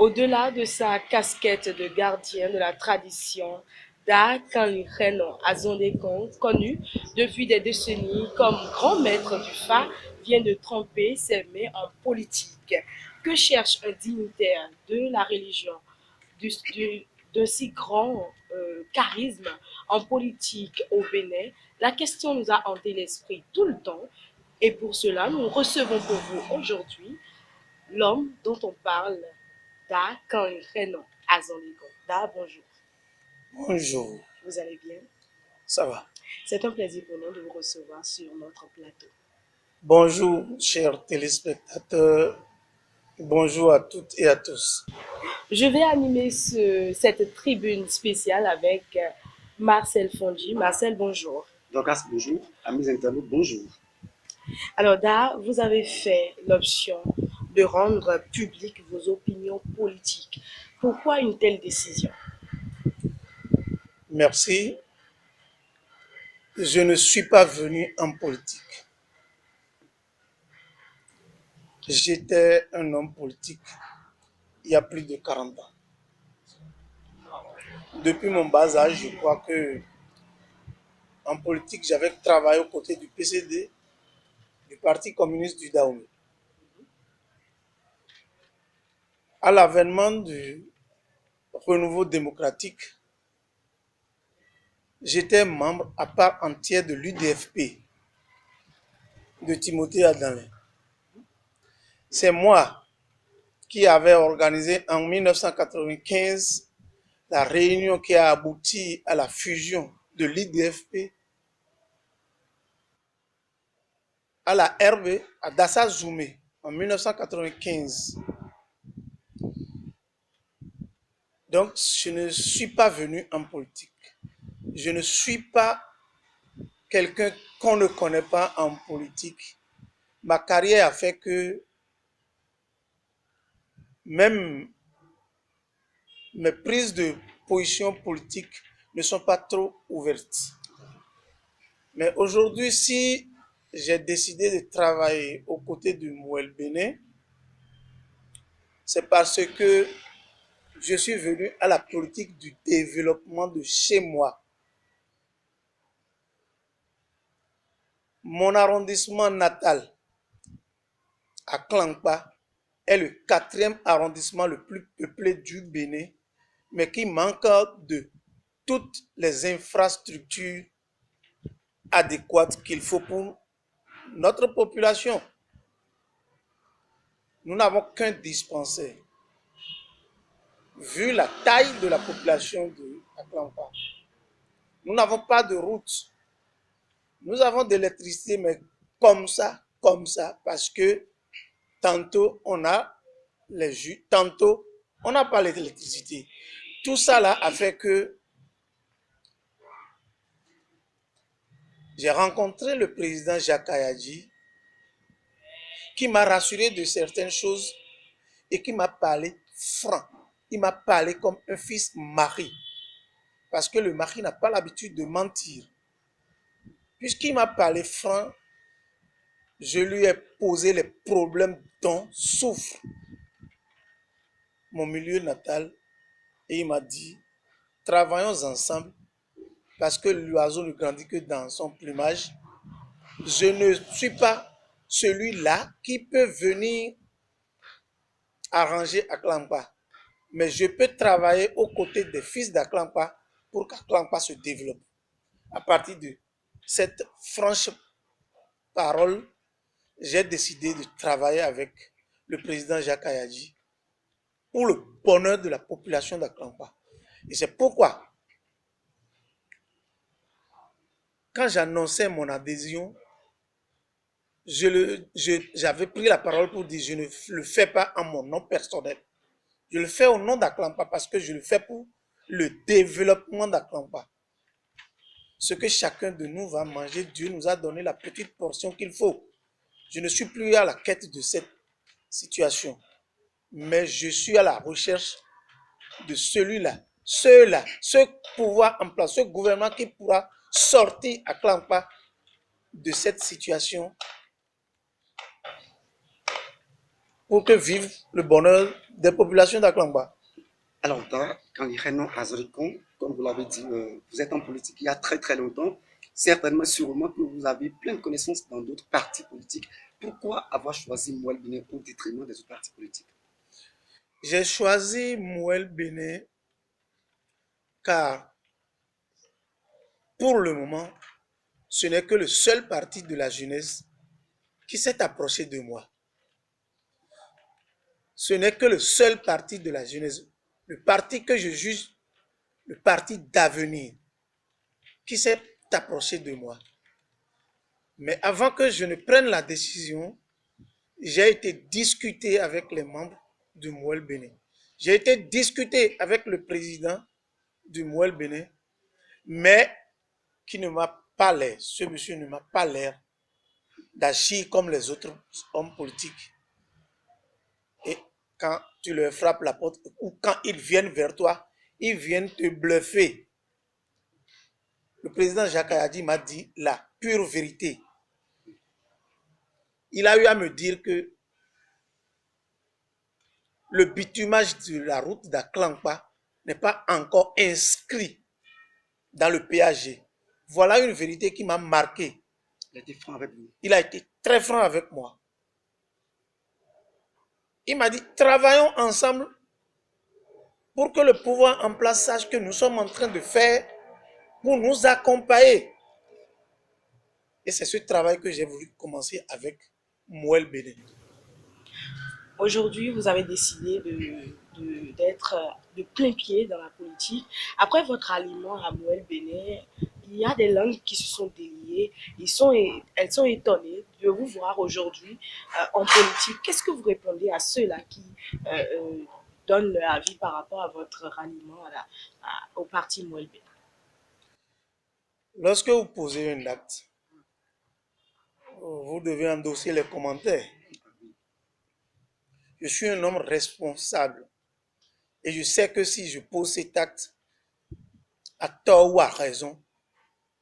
Au-delà de sa casquette de gardien de la tradition, Da Kanireno Azondekong, connu depuis des décennies comme grand maître du Fa, vient de tremper ses mains en politique. Que cherche un dignitaire de la religion d'un si grand charisme en politique au Bénin? La question nous a hanté l'esprit tout le temps et pour cela, nous recevons pour vous aujourd'hui l'homme dont on parle, Da Kanireno Azondekong. Da, bonjour. Bonjour, Vous allez bien? ça va. C'est un plaisir pour nous de vous recevoir sur notre plateau. Bonjour, chers téléspectateurs. Bonjour à toutes et à tous. Je vais animer cette tribune spéciale avec Marcel Fondy. Marcel, bonjour. Dorcas, bonjour. Amis internautes, bonjour. Alors, Da, vous avez fait l'option de rendre publiques vos opinions politiques. Pourquoi une telle décision? Merci. Je ne suis pas venu en politique. J'étais un homme politique il y a plus de 40 ans. Depuis mon bas âge, je crois que en politique, j'avais travaillé aux côtés du PCD, du Parti communiste du Dahomey. À l'avènement du renouveau démocratique, j'étais membre à part entière de l'UDFP de Timothée Adamé. C'est moi qui avais organisé en 1995 la réunion qui a abouti à la fusion de l'IDFP à la RB à Dassa Zoumé en 1995. Donc, je ne suis pas venu en politique. Je ne suis pas quelqu'un qu'on ne connaît pas en politique. Ma carrière a fait que même mes prises de position politique ne sont pas trop ouvertes. Mais aujourd'hui, si j'ai décidé de travailler aux côtés du Mouel Bénin, c'est parce que je suis venu à la politique du développement de chez moi. Mon arrondissement natal, à Klangpa, est le 4e arrondissement le plus peuplé du Bénin, mais qui manque de toutes les infrastructures adéquates qu'il faut pour notre population. Nous n'avons qu'un dispensaire. Vu la taille de la population de Aklampa, nous n'avons pas de route. Nous avons de l'électricité, mais comme ça, parce que tantôt on a les jus, tantôt on n'a pas l'électricité. Tout ça là a fait que j'ai rencontré le président Jacques Kayadji qui m'a rassuré de certaines choses et qui m'a parlé franc. Il m'a parlé comme un fils mari. Parce que le mari n'a pas l'habitude de mentir. Puisqu'il m'a parlé franc, je lui ai posé les problèmes dont souffre mon milieu natal et il m'a dit, travaillons ensemble parce que l'oiseau ne grandit que dans son plumage. Je ne suis pas celui-là qui peut venir arranger Aklampa, mais je peux travailler aux côtés des fils d'Aklampa pour qu'Aklampa se développe. À partir de cette franche parole, j'ai décidé de travailler avec le président Jacques Kayadji pour le bonheur de la population d'Aklampa. Et c'est pourquoi, quand j'annonçais mon adhésion, j'avais pris la parole pour dire je ne le fais pas en mon nom personnel. Je le fais au nom d'Aklampa parce que je le fais pour le développement d'Aklampa. Ce que chacun de nous va manger, Dieu nous a donné la petite portion qu'il faut. Je ne suis plus à la quête de cette situation, mais je suis à la recherche de celui-là, ceux-là, ce pouvoir en place, ce gouvernement qui pourra sortir Aklampa de cette situation pour que vive le bonheur des populations d'Aklangba. Alors, quand il Renan Azorikon, comme vous l'avez dit, vous êtes en politique il y a très très longtemps. Certainement, sûrement que vous avez plein de connaissances dans d'autres partis politiques. Pourquoi avoir choisi Mouel Béné au détriment des autres partis politiques? J'ai choisi Mouel Béné car pour le moment, ce n'est que le seul parti de la jeunesse qui s'est approché de moi. Ce n'est que le seul parti de la jeunesse, le parti que je juge le parti d'avenir, qui s'est approché de moi. Mais avant que je ne prenne la décision, j'ai été discuté avec les membres du Mouel Béné. J'ai été discuté avec le président du Mouel Béné, mais qui ne m'a pas l'air, ce monsieur ne m'a pas l'air d'agir comme les autres hommes politiques. Et quand tu leur frappes la porte, ou quand ils viennent vers toi, ils viennent te bluffer. Le président Jacques Ayadi m'a dit la pure vérité. Il a eu à me dire que le bitumage de la route d'Aklankpa n'est pas encore inscrit dans le PAG. Voilà une vérité qui m'a marqué. Il a été franc avec vous. Il a été très franc avec moi. Il m'a dit, travaillons ensemble pour que le pouvoir en place sache que nous sommes en train de faire pour nous accompagner. Et c'est ce travail que j'ai voulu commencer avec Mouel Béné. Aujourd'hui, vous avez décidé d'être de plein pied dans la politique. Après votre alliement à Mouel Béné, il y a des langues qui se sont déliées. Elles sont étonnées de vous voir aujourd'hui en politique. Qu'est-ce que vous répondez à ceux-là qui donnent leur avis par rapport à votre ralliement au parti Mouel Béné? Lorsque vous posez un acte, vous devez endosser les commentaires. Je suis un homme responsable et je sais que si je pose cet acte à tort ou à raison,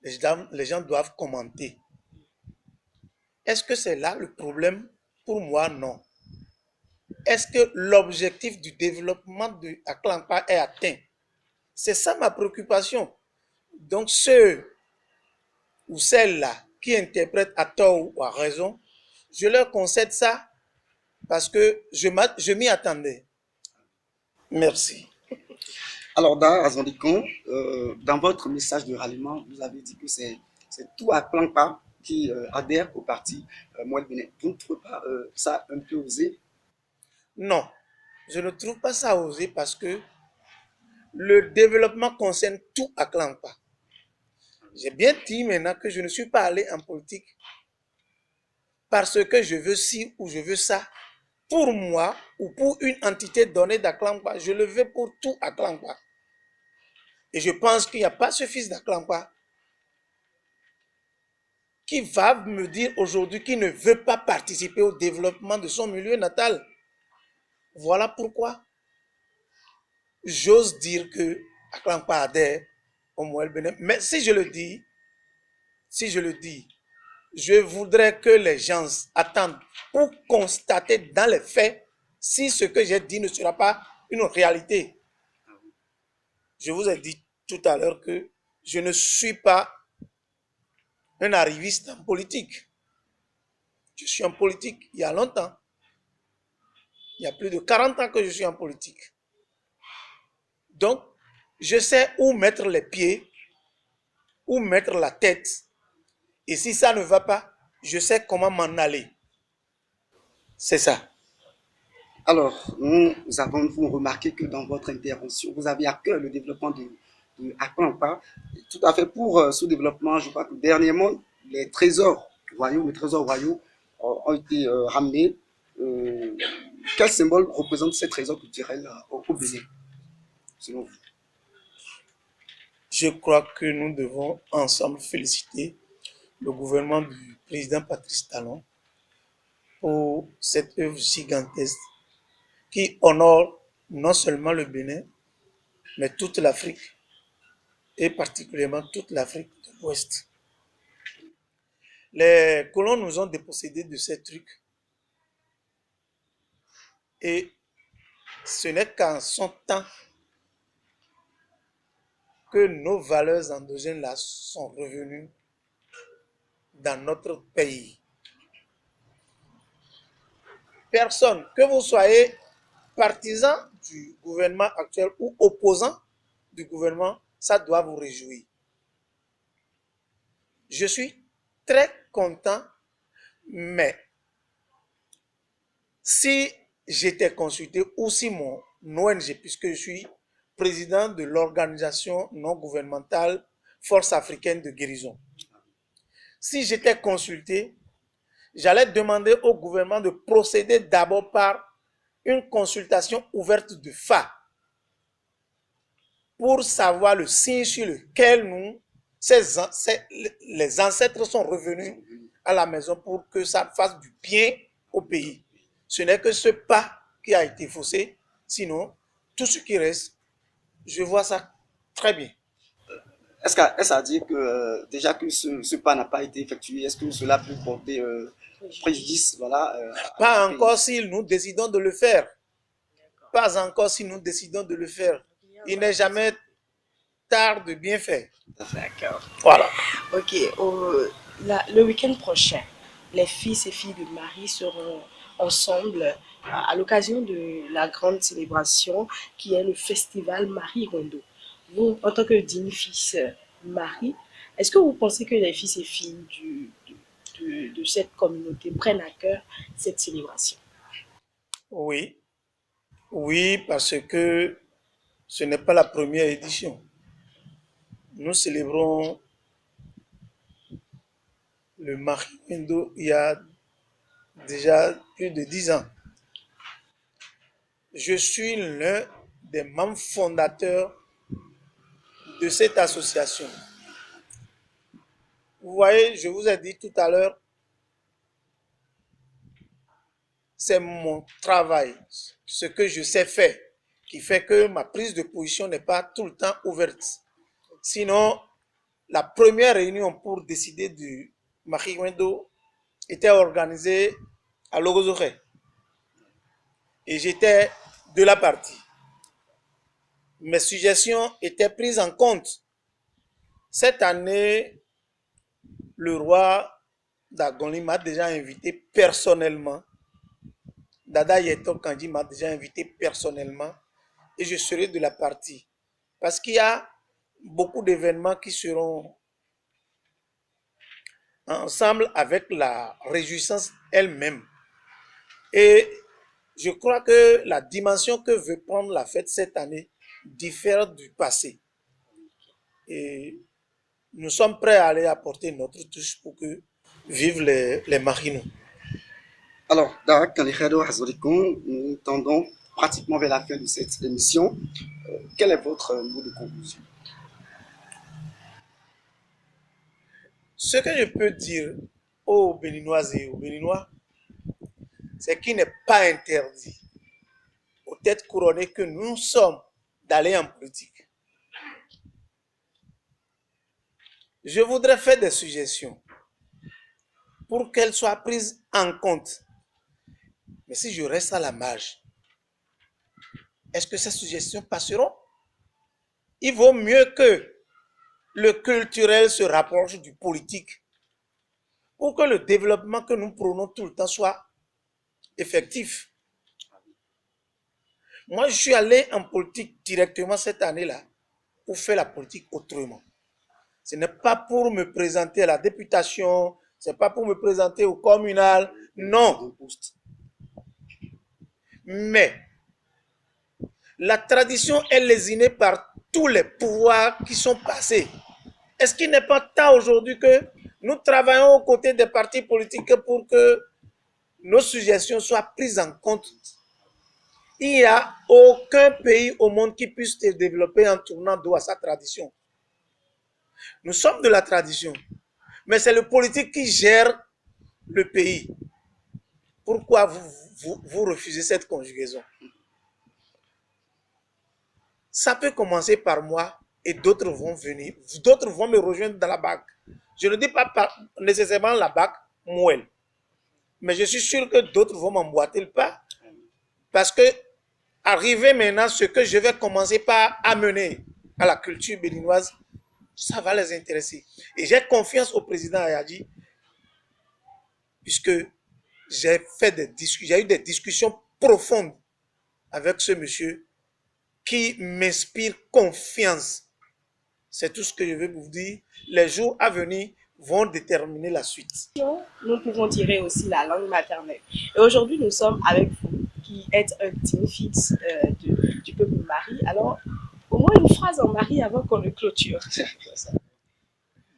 les gens doivent commenter. Est-ce que c'est là le problème? Pour moi, non. Est-ce que l'objectif du développement de Aklankpa est atteint? C'est ça ma préoccupation. Donc ceux ou celles-là qui interprètent à tort ou à raison, je leur concède ça parce que je m'y attendais. Merci. Alors, dans votre message de ralliement, vous avez dit que c'est tout Aklankpa qui adhère au parti Mouel Béné. Vous ne trouvez pas ça un peu osé? Non, je ne trouve pas ça osé parce que le développement concerne tout Aklankpa. J'ai bien dit maintenant que je ne suis pas allé en politique parce que je veux ci ou je veux ça. Pour moi ou pour une entité donnée d'Aklankpa, je le veux pour tout Aklankpa. Et je pense qu'il n'y a pas ce fils d'Aklankpa qui va me dire aujourd'hui qu'il ne veut pas participer au développement de son milieu natal. Voilà pourquoi j'ose dire que Aklankpa adhère au Mouel Béné. Mais si je le dis, je voudrais que les gens attendent pour constater dans les faits si ce que j'ai dit ne sera pas une réalité. Je vous ai dit tout à l'heure que je ne suis pas un arriviste en politique. Je suis en politique il y a longtemps. Il y a plus de 40 ans que je suis en politique. Donc, je sais où mettre les pieds, où mettre la tête. Et si ça ne va pas, je sais comment m'en aller. C'est ça. Alors, nous avons remarqué que dans votre intervention, vous avez à cœur le développement de Aklankpa. Tout à fait pour ce développement, je crois que dernièrement, les trésors royaux ont été ramenés. Quel symbole représente ces trésors culturels au Bénin, selon vous? Je crois que nous devons ensemble féliciter le gouvernement du président Patrice Talon pour cette œuvre gigantesque qui honore non seulement le Bénin, mais toute l'Afrique, et particulièrement toute l'Afrique de l'Ouest. Les colons nous ont dépossédés de ces trucs Et ce n'est qu'en son temps que nos valeurs endogènes là sont revenues dans notre pays. Personne, que vous soyez partisan du gouvernement actuel ou opposant du gouvernement, ça doit vous réjouir. Je suis très content, mais si j'étais consulté ou si mon ONG, puisque je suis président de l'organisation non gouvernementale Force africaine de guérison, si j'étais consulté, j'allais demander au gouvernement de procéder d'abord par une consultation ouverte de FA pour savoir le signe sur lequel les ancêtres sont revenus à la maison pour que ça fasse du bien au pays. Ce n'est que ce pas qui a été faussé, sinon tout ce qui reste, je vois ça très bien. Est-ce à dire que déjà que ce pas n'a pas été effectué, est-ce que cela peut porter préjudice, voilà, pas encore si nous décidons de le faire. Pas encore si nous décidons de le faire. Il n'est jamais tard de bien faire. D'accord. Voilà. Ok. Le week-end prochain, les fils et filles de Marie seront ensemble à l'occasion de la grande célébration qui est le festival Marie-Rondo. Vous, en tant que digne fils Marie, est-ce que vous pensez que les fils et filles de cette communauté prennent à cœur cette célébration? Oui. Oui, parce que ce n'est pas la première édition. Nous célébrons le Marie-Rondo il y a déjà plus de 10 ans. Je suis l'un des membres fondateurs de cette association. Vous voyez, je vous ai dit tout à l'heure, c'est mon travail, ce que je sais faire, qui fait que ma prise de position n'est pas tout le temps ouverte. Sinon, la première réunion pour décider du Marie-Rondo était organisée à Logozoré. Et j'étais de la partie. Mes suggestions étaient prises en compte. Cette année, le roi d'Agoni m'a déjà invité personnellement. Dada Yeto Kandji m'a déjà invité personnellement et je serai de la partie. Parce qu'il y a beaucoup d'événements qui seront ensemble avec la réjouissance elle-même. Et je crois que la dimension que veut prendre la fête cette année diffère du passé. Et nous sommes prêts à aller apporter notre touche pour que vivent les Marinos. Alors, nous tendons pratiquement vers la fin de cette émission. Quel est votre mot de conclusion? Ce que je peux dire aux Béninoises et aux Béninois, c'est qu'il n'est pas interdit aux têtes couronnées que nous sommes d'aller en politique. Je voudrais faire des suggestions pour qu'elles soient prises en compte. Mais si je reste à la marge, est-ce que ces suggestions passeront? Il vaut mieux que le culturel se rapproche du politique pour que le développement que nous prônons tout le temps soit effectif. Moi, je suis allé en politique directement cette année-là pour faire la politique autrement. Ce n'est pas pour me présenter à la députation, ce n'est pas pour me présenter au communal, non. Mais la tradition est lésinée par tous les pouvoirs qui sont passés. Est-ce qu'il n'est pas temps aujourd'hui que nous travaillons aux côtés des partis politiques pour que nos suggestions soient prises en compte? Il n'y a aucun pays au monde qui puisse se développer en tournant dos à sa tradition. Nous sommes de la tradition, mais c'est le politique qui gère le pays. Pourquoi vous refusez cette conjugaison? Ça peut commencer par moi et d'autres vont venir, d'autres vont me rejoindre dans la BAC. Je ne dis pas nécessairement la BAC moelle, mais je suis sûr que d'autres vont m'emboîter le pas. Parce que, arrivé maintenant, ce que je vais commencer par amener à la culture béninoise, ça va les intéresser. Et j'ai confiance au président Ayadi, puisque j'ai eu des discussions profondes avec ce monsieur qui m'inspire confiance. C'est tout ce que je veux vous dire. Les jours à venir vont déterminer la suite. Nous pouvons tirer aussi la langue maternelle. Et aujourd'hui, nous sommes avec vous, qui êtes un digne fils du peuple Mari. Alors, au moins une phrase en Mari avant qu'on le clôture.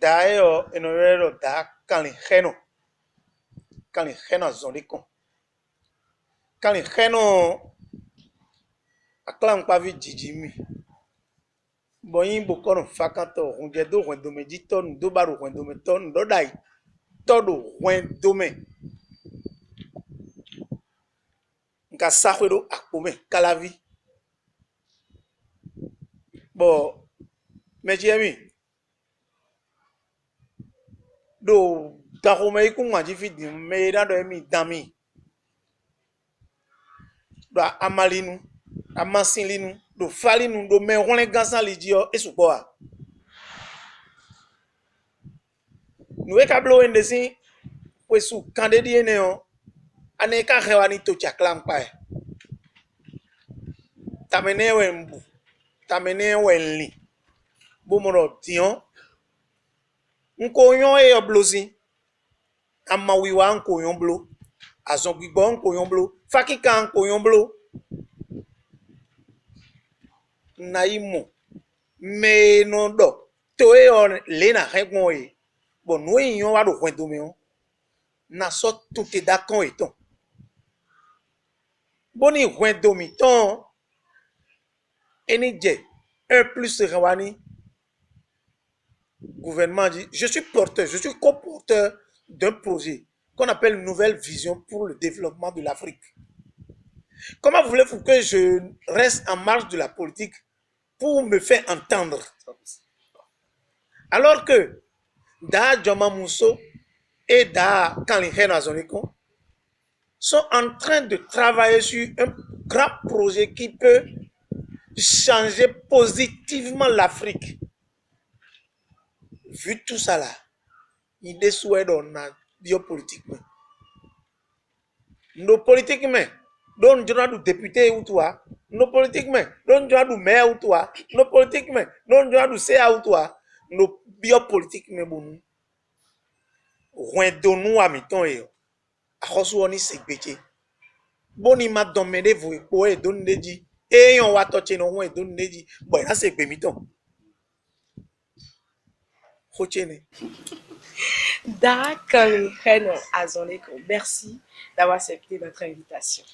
D'ailleurs, il y a quand les gens sont des cons. Quand les gens acclament pas vite Djidjimi. Bon, il y a beaucoup de facantos. On dit do rendome dit ton do baro rendome ton do dai todo rendome. Nka sakwero akome kalavi. Bon, mais Jérémy, do darome iku ngwaji fidi me da do emi dami. Do amalinu, amasinlinu, do falinu, do me ronle gansan lidio esupoa. Nous avons des pour sous candidat néo aneka rewani to chaklam pa tamene wembu tamene wenli bomoro tion nkoyon e oblosi amawiwa nkoyon blo azongbigbon nkoyon blo fakika nkoyon blo naimo me no do to e on lena regon e bon nous yon wa do kwendomion na so tout est d'accord et ton boni kwendomi ton eni je 1 plus rawani gouvernement dit je suis co-porteur d'un projet qu'on appelle une nouvelle vision pour le développement de l'Afrique. Comment voulez-vous que je reste en marge de la politique pour me faire entendre? Alors que Da Joma Mousso et Da Kanlihen Azoniko sont en train de travailler sur un grand projet qui peut changer positivement l'Afrique. Vu tout ça là, il est souhait dans la biopolitique. Nos politiques, donc je dois député ou toi, nos politiques, donc je dois maire ou toi, nos politiques, donc je dois CA ou toi, nos biopolitiques, mais bon, nous à mi-temps et à Roswani c'est bété. Bon, il m'a demandé vous et donner dit, et on va toucher non et donner dit, bon, là c'est mi-temps. Da Kanlihen Azoneko, merci d'avoir accepté notre invitation.